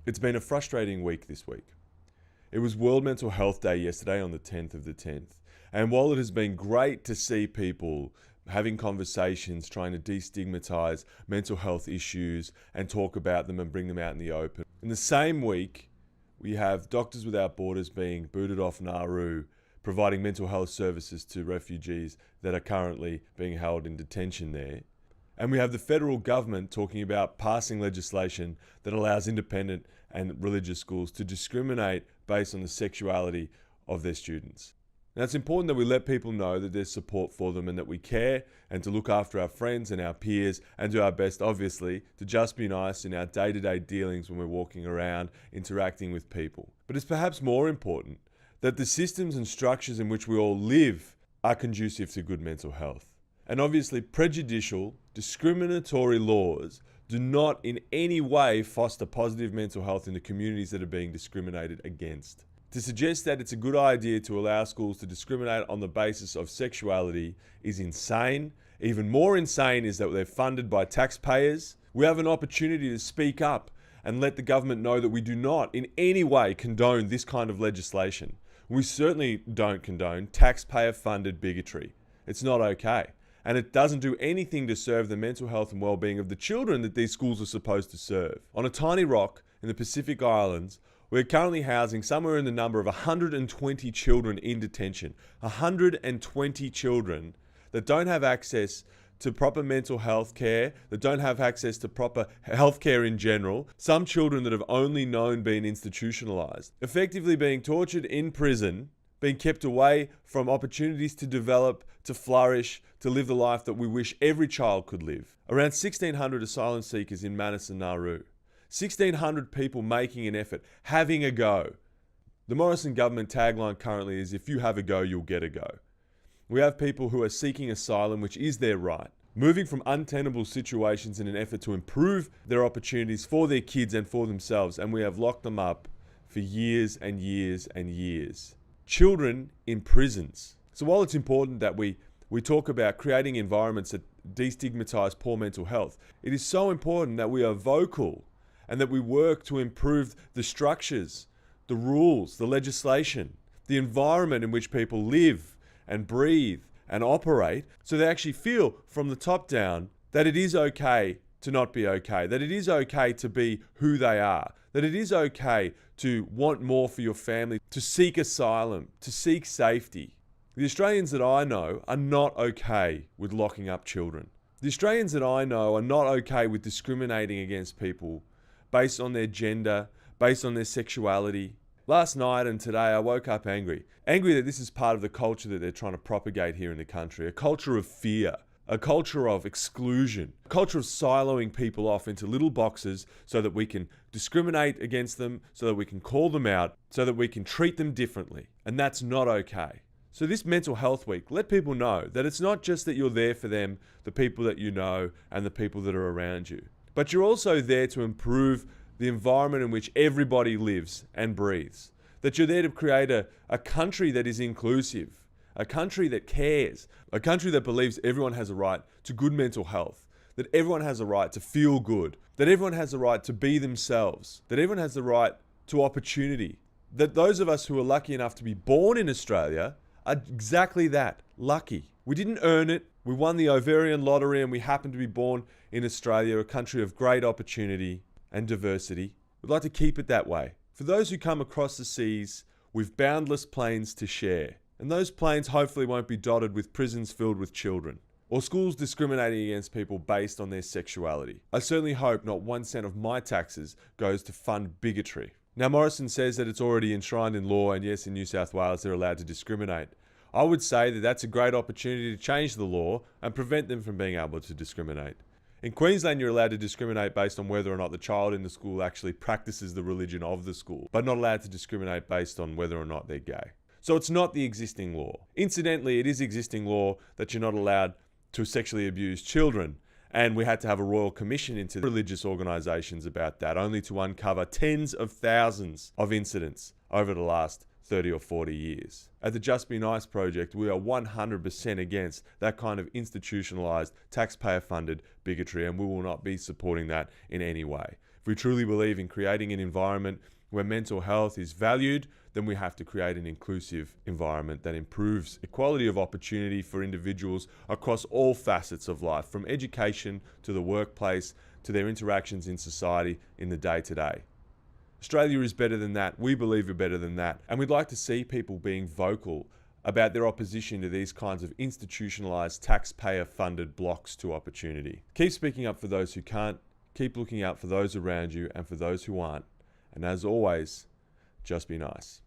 It's been a frustrating week this week. It was World Mental Health Day yesterday on the 10th of the 10th. And while it has been great to see people having conversations, trying to destigmatize mental health issues and talk about them and bring them out in the open, in the same week, we have Doctors Without Borders being booted off Nauru, providing mental health services to refugees that are currently being held in detention there. And we have the federal government talking about passing legislation that allows independent and religious schools to discriminate based on the sexuality of their students. Now, it's important that we let people know that there's support for them and that we care and to look after our friends and our peers and do our best, obviously, to just be nice in our day-to-day dealings when we're walking around, interacting with people. But it's perhaps more important that the systems and structures in which we all live are conducive to good mental health. And obviously, prejudicial, discriminatory laws do not in any way foster positive mental health in the communities that are being discriminated against. To suggest that it's a good idea to allow schools to discriminate on the basis of sexuality is insane. Even more insane is that they're funded by taxpayers. We have an opportunity to speak up and let the government know that we do not in any way condone this kind of legislation. We certainly don't condone taxpayer-funded bigotry. It's not okay. And it doesn't do anything to serve the mental health and well-being of the children that these schools are supposed to serve. On a tiny rock in the Pacific Islands, we're currently housing somewhere in the number of 120 children in detention. 120 children that don't have access to proper mental health care, that don't have access to proper health care in general. Some children that have only known being institutionalized, effectively being tortured in prison, being kept away from opportunities to develop, to flourish, to live the life that we wish every child could live. Around 1,600 asylum seekers in Manus and Nauru. 1,600 people making an effort, having a go. The Morrison government tagline currently is, if you have a go, you'll get a go. We have people who are seeking asylum, which is their right, moving from untenable situations in an effort to improve their opportunities for their kids and for themselves, and we have locked them up for years and years and years. Children in prisons. So while it's important that we talk about creating environments that destigmatize poor mental health, it is so important that we are vocal and that we work to improve the structures, the rules, the legislation, the environment in which people live and breathe and operate, so they actually feel from the top down that it is okay to not be okay, that it is okay to be who they are, that it is okay to want more for your family, to seek asylum, to seek safety. The Australians that I know are not okay with locking up children. The Australians that I know are not okay with discriminating against people based on their gender, based on their sexuality. Last night and today I woke up angry. Angry that this is part of the culture that they're trying to propagate here in the country. A culture of fear, a culture of exclusion, a culture of siloing people off into little boxes so that we can discriminate against them, so that we can call them out, so that we can treat them differently. And that's not okay. So this mental health week, let people know that it's not just that you're there for them, the people that you know and the people that are around you, but you're also there to improve the environment in which everybody lives and breathes. That you're there to create a country that is inclusive, a country that cares, a country that believes everyone has a right to good mental health, that everyone has a right to feel good, that everyone has a right to be themselves, that everyone has the right to opportunity, that those of us who are lucky enough to be born in Australia are exactly that, lucky. We didn't earn it. We won the ovarian lottery and we happen to be born in Australia, a country of great opportunity and diversity. We'd like to keep it that way. For those who come across the seas, we've boundless plains to share. And those plains hopefully won't be dotted with prisons filled with children, or schools discriminating against people based on their sexuality. I certainly hope not 1 cent of my taxes goes to fund bigotry. Now, Morrison says that it's already enshrined in law, and yes, in New South Wales they're allowed to discriminate. I would say that that's a great opportunity to change the law and prevent them from being able to discriminate. In Queensland, you're allowed to discriminate based on whether or not the child in the school actually practices the religion of the school, but not allowed to discriminate based on whether or not they're gay. So it's not the existing law. Incidentally, it is existing law that you're not allowed to sexually abuse children. And we had to have a royal commission into religious organisations about that, only to uncover tens of thousands of incidents over the last 30 or 40 years. At the Just Be Nice project, we are 100% against that kind of institutionalised, taxpayer-funded bigotry, and we will not be supporting that in any way. If we truly believe in creating an environment where mental health is valued, then we have to create an inclusive environment that improves equality of opportunity for individuals across all facets of life, from education to the workplace to their interactions in society in the day-to-day. Australia is better than that. We believe we're better than that. And we'd like to see people being vocal about their opposition to these kinds of institutionalized, taxpayer-funded blocks to opportunity. Keep speaking up for those who can't. Keep looking out for those around you and for those who aren't. And as always, just be nice.